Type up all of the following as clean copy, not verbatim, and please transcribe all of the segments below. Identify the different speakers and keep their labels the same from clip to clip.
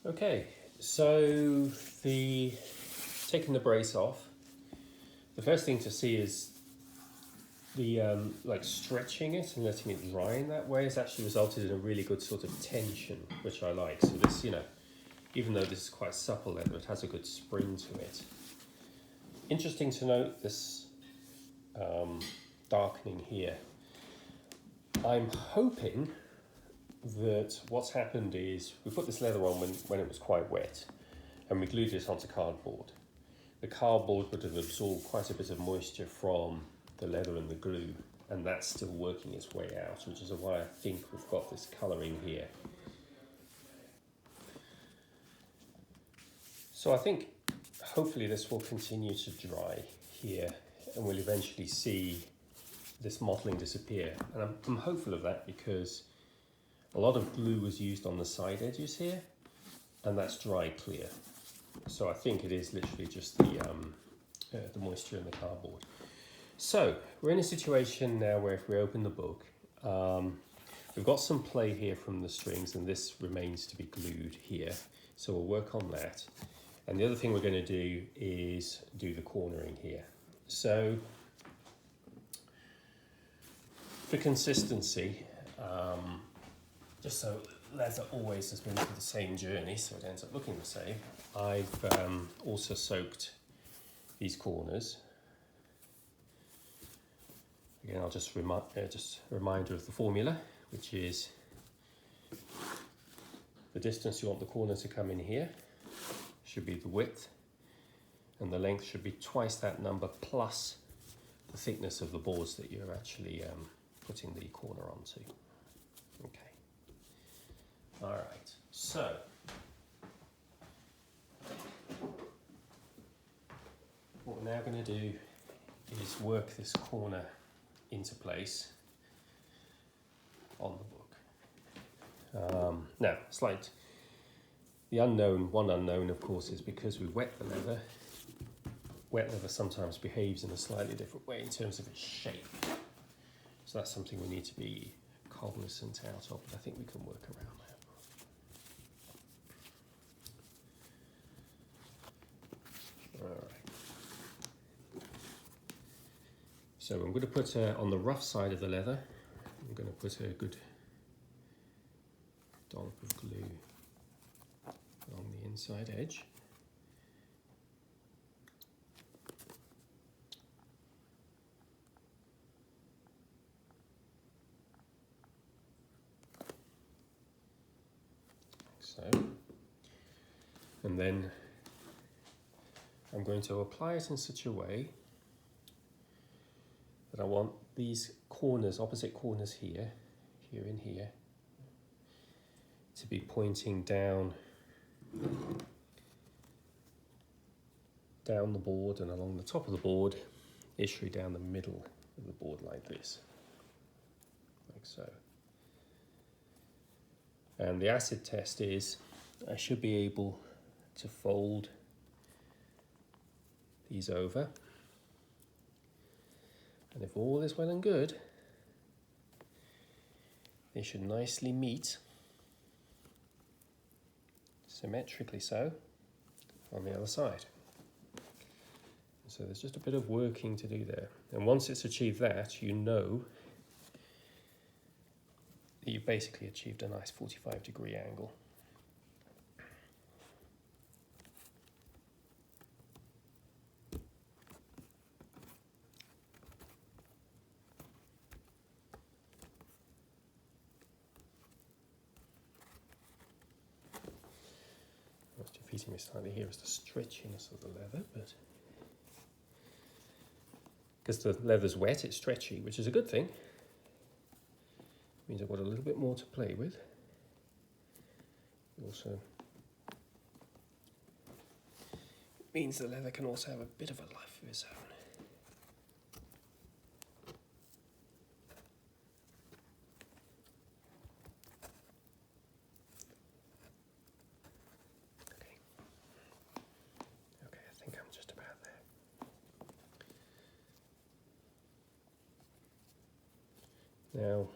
Speaker 1: Okay, so the taking the brace off, the first thing to see is the like stretching it and letting it dry in that way has actually resulted in a really good sort of tension, which I like. So this, even though this is quite supple leather, it has a good spring to it. Interesting to note this darkening here. I'm hoping that what's happened is we put this leather on when it was quite wet and we glued it onto cardboard. The cardboard would have absorbed quite a bit of moisture from the leather and the glue, and that's still working its way out, which is why I think we've got this colouring here. So I think hopefully this will continue to dry here and we'll eventually see this mottling disappear. And I'm hopeful of that because a lot of glue was used on the side edges here, and that's dry clear. So I think it is literally just the moisture in the cardboard. So we're in a situation now where if we open the book, we've got some play here from the strings, and this remains to be glued here. So we'll work on that. And the other thing we're going to do is do the cornering here. So for consistency, just so leather always has been through the same journey, so it ends up looking the same, I've also soaked these corners. Again, I'll just a reminder of the formula, which is the distance you want the corner to come in here should be the width, and the length should be twice that number plus the thickness of the boards that you're actually putting the corner onto. Okay. All right. So what we're now going to do is work this corner into place on the book. Now, one unknown, of course, is because we wet the leather. Wet leather sometimes behaves in a slightly different way in terms of its shape. So that's something we need to be cognizant out of, but I think we can work around that. All right. So I'm going to put on the rough side of the leather, I'm going to put a good dollop of glue along the inside edge. So, and then I'm going to apply it in such a way that I want these corners, opposite corners here and here, to be pointing down the board and along the top of the board, literally down the middle of the board like this, like so. And the acid test is I should be able to fold these over, and if all is well and good, they should nicely meet, symmetrically so, on the other side. So there's just a bit of working to do there. And once it's achieved that, you know that you've basically achieved a nice 45-degree angle. What's defeating me slightly here is the stretchiness of the leather, but because the leather's wet, it's stretchy, which is a good thing. It means I've got a little bit more to play with. Also means the leather can also have a bit of a life of its own. Okay, I think I'm just about there. Now,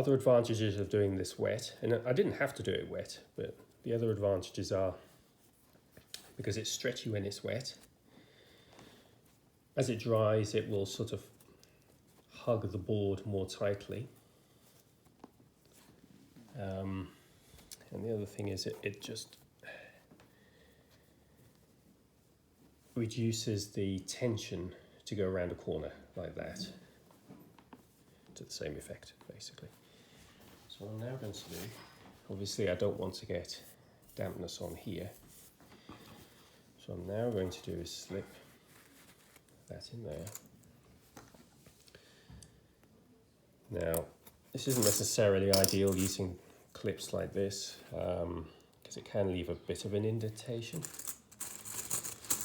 Speaker 1: Other advantages of doing this wet, and I didn't have to do it wet, but the other advantages are because it's stretchy when it's wet. As it dries, it will sort of hug the board more tightly. And the other thing is it just reduces the tension to go around a corner like that, to the same effect, basically. So what I'm now going to do, obviously I don't want to get dampness on here, so I'm now going to do is slip that in there. Now, this isn't necessarily ideal using clips like this, because it can leave a bit of an indentation,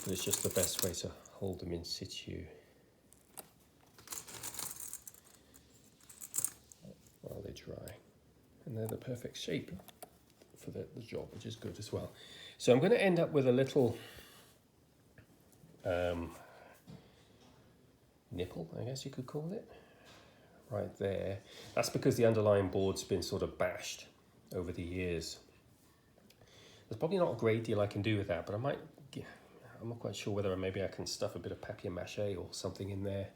Speaker 1: but it's just the best way to hold them in situ while they dry. And they're the perfect shape for the job, which is good as well. So I'm going to end up with a little nipple, I guess you could call it, right there. That's because the underlying board's been sort of bashed over the years. There's probably not a great deal I can do with that, but I'm not quite sure whether maybe I can stuff a bit of papier-mâché or something in there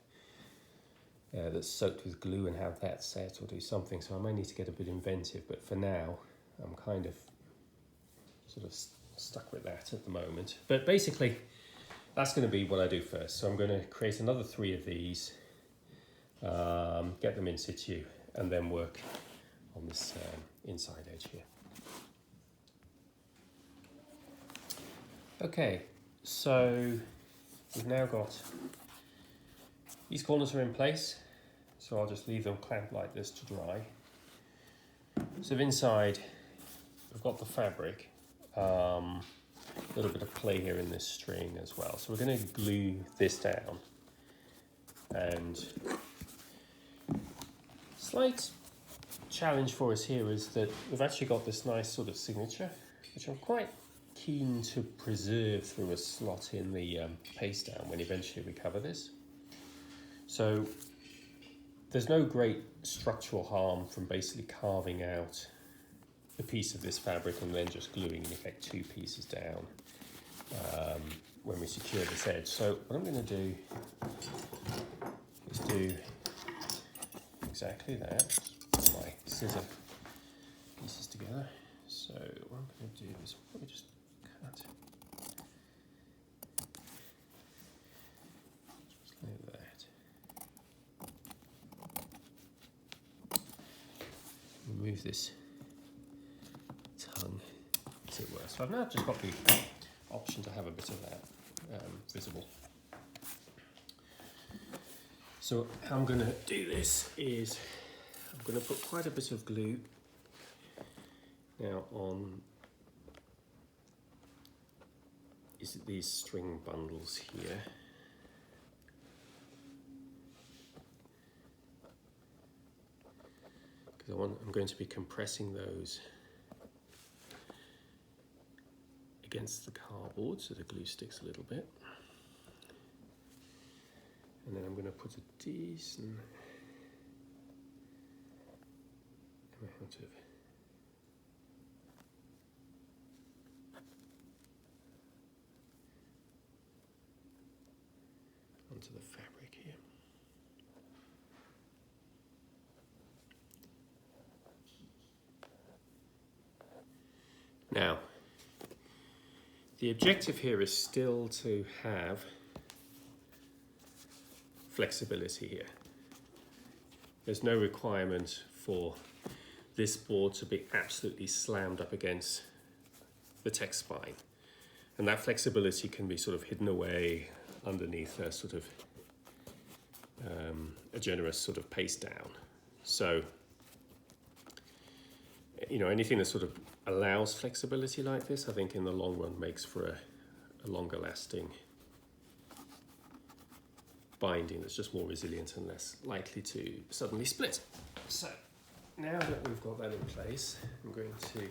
Speaker 1: that's soaked with glue and have that set, or do something. So I might need to get a bit inventive, but for now I'm kind of sort of stuck with that at the moment. But basically that's going to be what I do first. So I'm going to create another 3 of these, get them in situ, and then work on this inside edge here. Okay, so we've now got these corners are in place, so I'll just leave them clamped like this to dry. So inside we've got the fabric, a little bit of play here in this string as well. So we're going to glue this down, and slight challenge for us here is that we've actually got this nice sort of signature, which I'm quite keen to preserve through a slot in the paste down when eventually we cover this. So there's no great structural harm from basically carving out a piece of this fabric and then just gluing in effect 2 pieces down when we secure this edge. So what I'm going to do is do exactly that. Put my scissor pieces together. So what I'm going to do is probably just cut just like that. Remove this tongue, as it were. So I've now just got the option to have a bit of that visible. So how I'm going to do this is I'm going to put quite a bit of glue now on these string bundles here. Because I'm going to be compressing those against the cardboard so the glue sticks a little bit. And then I'm going to put a decent amount of onto the fabric here. Now, the objective here is still to have flexibility here. There's no requirement for this board to be absolutely slammed up against the text spine. And that flexibility can be sort of hidden away underneath a sort of a generous sort of paste down. So, you know, anything that sort of allows flexibility like this, I think in the long run makes for a longer lasting binding that's just more resilient and less likely to suddenly split. So now that we've got that in place, I'm going to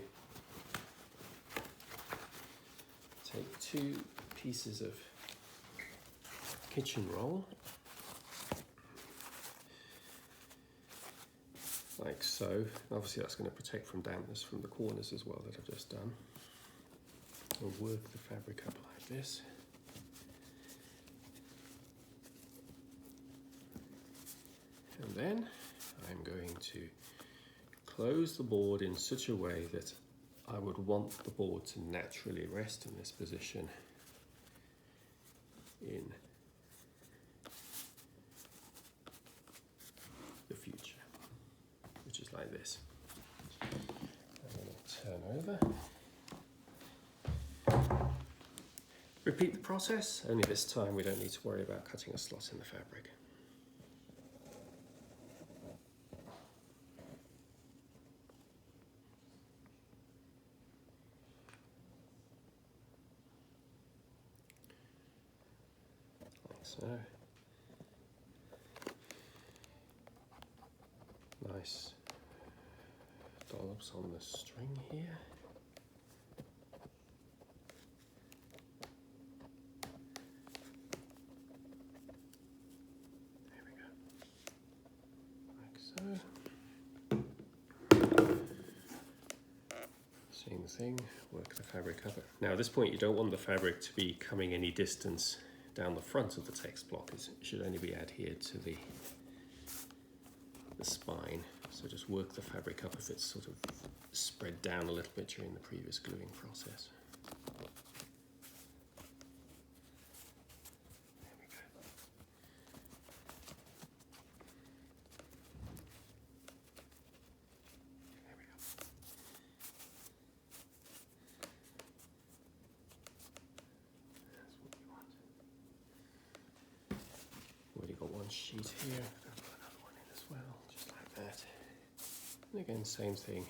Speaker 1: take 2 pieces of kitchen roll, like so. Obviously that's going to protect from dampness from the corners as well that I've just done. I'll work the fabric up like this. And then I'm going to close the board in such a way that I would want the board to naturally rest in this position in the future, which is like this. I'm going to turn over. Repeat the process, only this time we don't need to worry about cutting a slot in the fabric. Like so. Nice dollops on the string here. There we go. Like so. Same thing, work the fabric up. Now at this point you don't want the fabric to be coming any distance down the front of the text block. It should only be adhered to the spine. So just work the fabric up if it's sort of spread down a little bit during the previous gluing process. There we go. There we go. That's what we want. Already got one sheet here. I'll put another one in as well, just like that. And again, same thing.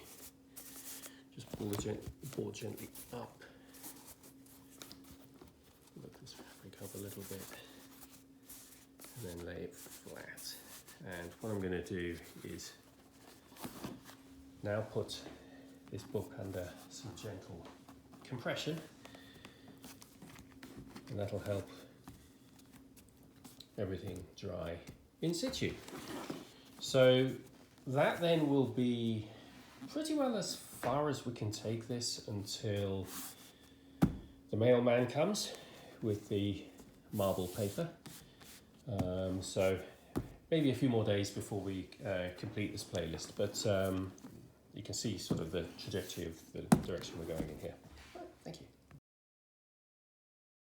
Speaker 1: Just pull the board gently up. Look this fabric up a little bit. And then lay it flat. And what I'm going to do is now put this book under some gentle compression. And that'll help everything dry in situ. So that then will be pretty well as far as we can take this until the mailman comes with the marble paper. So maybe a few more days before we complete this playlist, but you can see sort of the trajectory of the direction we're going in here.